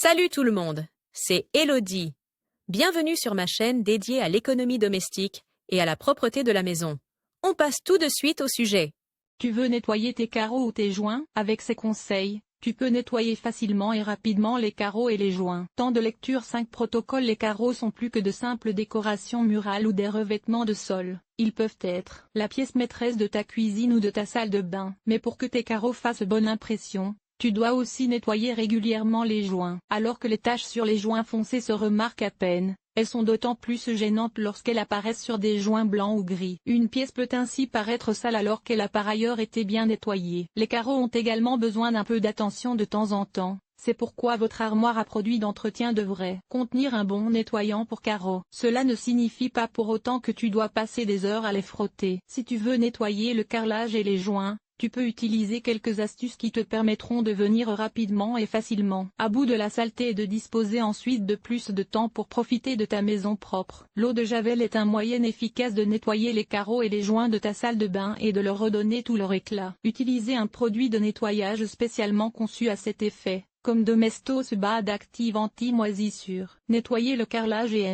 Salut tout le monde, c'est Elodie. Bienvenue sur ma chaîne dédiée à l'économie domestique et à la propreté de la maison. On passe tout de suite au sujet. Tu veux nettoyer tes carreaux ou tes joints? Avec ces conseils, tu peux nettoyer facilement et rapidement les carreaux et les joints. Temps de lecture 5 protocoles. Les carreaux sont plus que de simples décorations murales ou des revêtements de sol. Ils peuvent être la pièce maîtresse de ta cuisine ou de ta salle de bain. Mais pour que tes carreaux fassent bonne impression, tu dois aussi nettoyer régulièrement les joints. Alors que les taches sur les joints foncés se remarquent à peine, elles sont d'autant plus gênantes lorsqu'elles apparaissent sur des joints blancs ou gris. Une pièce peut ainsi paraître sale alors qu'elle a par ailleurs été bien nettoyée. Les carreaux ont également besoin d'un peu d'attention de temps en temps. C'est pourquoi votre armoire à produits d'entretien devrait contenir un bon nettoyant pour carreaux. Cela ne signifie pas pour autant que tu dois passer des heures à les frotter. Si tu veux nettoyer le carrelage et les joints, tu peux utiliser quelques astuces qui te permettront de venir rapidement et facilement à bout de la saleté et de disposer ensuite de plus de temps pour profiter de ta maison propre. L'eau de Javel est un moyen efficace de nettoyer les carreaux et les joints de ta salle de bain et de leur redonner tout leur éclat. Utilisez un produit de nettoyage spécialement conçu à cet effet, comme Domestos Bad Active anti-moisissure. Nettoyer le carrelage et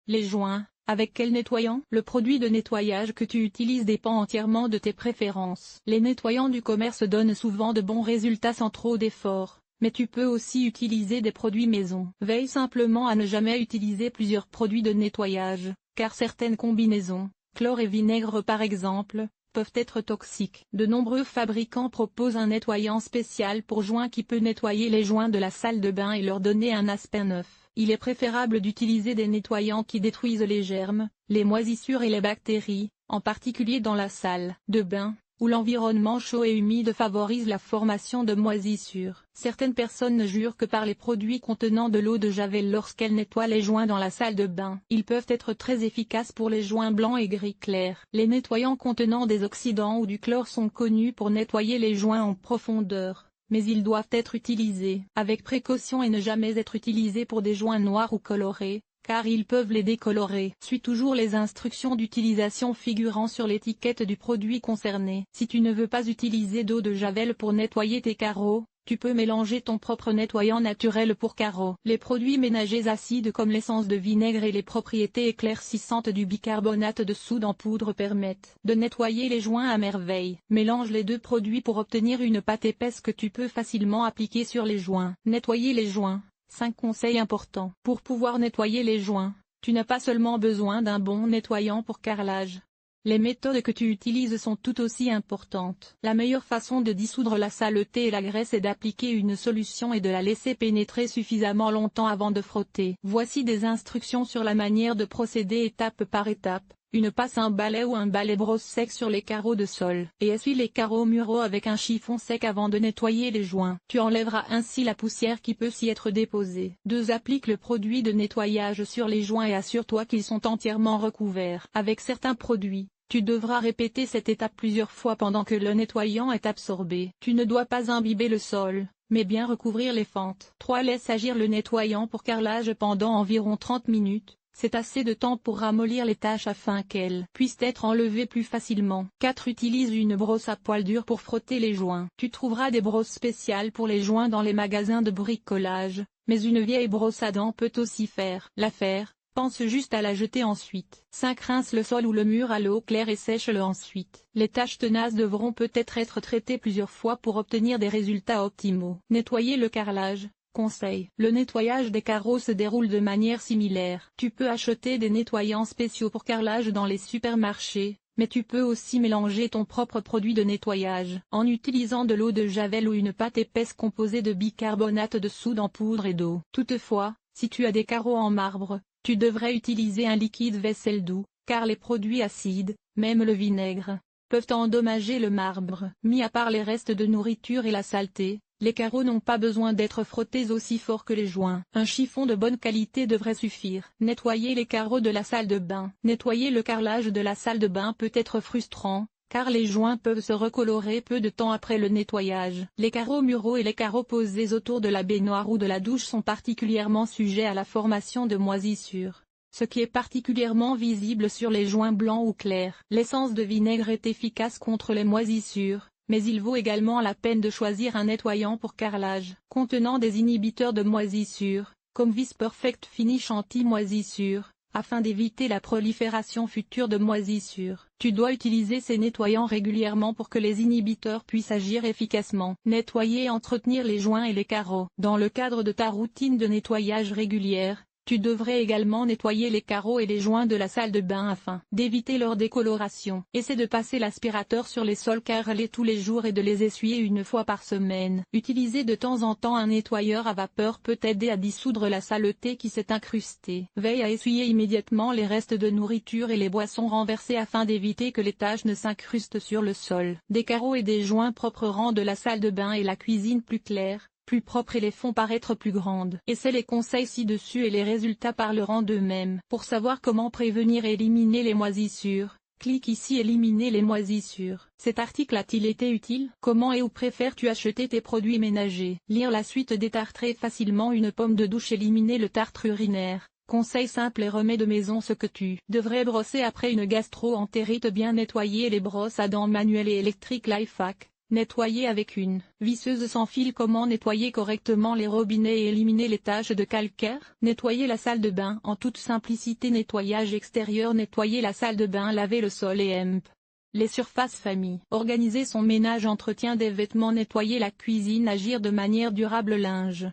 les joints. Avec quel nettoyant? Le produit de nettoyage que tu utilises dépend entièrement de tes préférences. Les nettoyants du commerce donnent souvent de bons résultats sans trop d'efforts, mais tu peux aussi utiliser des produits maison. Veille simplement à ne jamais utiliser plusieurs produits de nettoyage, car certaines combinaisons, chlore et vinaigre par exemple, peuvent être toxiques. De nombreux fabricants proposent un nettoyant spécial pour joints qui peut nettoyer les joints de la salle de bain et leur donner un aspect neuf. Il est préférable d'utiliser des nettoyants qui détruisent les germes, les moisissures et les bactéries, en particulier dans la salle de bain, où l'environnement chaud et humide favorise la formation de moisissures. Certaines personnes jurent que par les produits contenant de l'eau de Javel lorsqu'elles nettoient les joints dans la salle de bain. Ils peuvent être très efficaces pour les joints blancs et gris clairs. Les nettoyants contenant des oxydants ou du chlore sont connus pour nettoyer les joints en profondeur, mais ils doivent être utilisés avec précaution et ne jamais être utilisés pour des joints noirs ou colorés, car ils peuvent les décolorer. Suis toujours les instructions d'utilisation figurant sur l'étiquette du produit concerné. Si tu ne veux pas utiliser d'eau de Javel pour nettoyer tes carreaux, tu peux mélanger ton propre nettoyant naturel pour carreaux. Les produits ménagers acides comme l'essence de vinaigre et les propriétés éclaircissantes du bicarbonate de soude en poudre permettent de nettoyer les joints à merveille. Mélange les deux produits pour obtenir une pâte épaisse que tu peux facilement appliquer sur les joints. Nettoyer les joints. 5 conseils importants. Pour pouvoir nettoyer les joints, tu n'as pas seulement besoin d'un bon nettoyant pour carrelage. Les méthodes que tu utilises sont tout aussi importantes. La meilleure façon de dissoudre la saleté et la graisse est d'appliquer une solution et de la laisser pénétrer suffisamment longtemps avant de frotter. Voici des instructions sur la manière de procéder étape par étape. Passe un balai ou un balai brosse sec sur les carreaux de sol et essuie les carreaux muraux avec un chiffon sec avant de nettoyer les joints. Tu enlèveras ainsi la poussière qui peut s'y être déposée. 2. Applique le produit de nettoyage sur les joints et assure-toi qu'ils sont entièrement recouverts. Avec certains produits, tu devras répéter cette étape plusieurs fois pendant que le nettoyant est absorbé. Tu ne dois pas imbiber le sol, mais bien recouvrir les fentes. 3. Laisse agir le nettoyant pour carrelage pendant environ 30 minutes. C'est assez de temps pour ramollir les taches afin qu'elles puissent être enlevées plus facilement. 4. Utilise une brosse à poil dur pour frotter les joints. Tu trouveras des brosses spéciales pour les joints dans les magasins de bricolage, mais une vieille brosse à dents peut aussi faire l'affaire. Pense juste à la jeter ensuite. 5. Rince le sol ou le mur à l'eau claire et sèche-le ensuite. Les taches tenaces devront peut-être être traitées plusieurs fois pour obtenir des résultats optimaux. Nettoyer le carrelage. Conseil. Le nettoyage des carreaux se déroule de manière similaire. Tu peux acheter des nettoyants spéciaux pour carrelage dans les supermarchés, mais tu peux aussi mélanger ton propre produit de nettoyage en utilisant de l'eau de Javel ou une pâte épaisse composée de bicarbonate de soude en poudre et d'eau. Toutefois, si tu as des carreaux en marbre, tu devrais utiliser un liquide vaisselle doux, car les produits acides, même le vinaigre, peuvent endommager le marbre. Mis à part les restes de nourriture et la saleté, les carreaux n'ont pas besoin d'être frottés aussi fort que les joints. Un chiffon de bonne qualité devrait suffire. Nettoyer les carreaux de la salle de bain. Nettoyer le carrelage de la salle de bain peut être frustrant, car les joints peuvent se recolorer peu de temps après le nettoyage. Les carreaux muraux et les carreaux posés autour de la baignoire ou de la douche sont particulièrement sujets à la formation de moisissures, ce qui est particulièrement visible sur les joints blancs ou clairs. L'essence de vinaigre est efficace contre les moisissures, mais il vaut également la peine de choisir un nettoyant pour carrelage, contenant des inhibiteurs de moisissure, comme Vis Perfect Finish anti-moisissure, afin d'éviter la prolifération future de moisissures. Tu dois utiliser ces nettoyants régulièrement pour que les inhibiteurs puissent agir efficacement. Nettoyer et entretenir les joints et les carreaux. Dans le cadre de ta routine de nettoyage régulière, tu devrais également nettoyer les carreaux et les joints de la salle de bain afin d'éviter leur décoloration. Essaie de passer l'aspirateur sur les sols carrelés tous les jours et de les essuyer une fois par semaine. Utiliser de temps en temps un nettoyeur à vapeur peut aider à dissoudre la saleté qui s'est incrustée. Veille à essuyer immédiatement les restes de nourriture et les boissons renversées afin d'éviter que les taches ne s'incrustent sur le sol. Des carreaux et des joints propres rendent la salle de bain et la cuisine plus claires, plus propres et les font paraître plus grandes. Essaie les conseils ci-dessus et les résultats parleront d'eux-mêmes. Pour savoir comment prévenir et éliminer les moisissures, clique ici Éliminer les moisissures. Cet article a-t-il été utile? Comment et où préfères-tu acheter tes produits ménagers? Lire la suite détartrer facilement une pomme de douche. Éliminer le tartre urinaire. Conseil simple et remède de maison. Ce que tu devrais brosser après une gastro-entérite. Bien nettoyer les brosses à dents manuelles et électriques. Lifehack. Nettoyer avec une visseuse sans fil. Comment nettoyer correctement les robinets et éliminer les taches de calcaire? Nettoyer la salle de bain en toute simplicité. Nettoyage extérieur. Nettoyer la salle de bain. Laver le sol et les surfaces famille. Organiser son ménage. Entretien des vêtements. Nettoyer la cuisine. Agir de manière durable. Linge.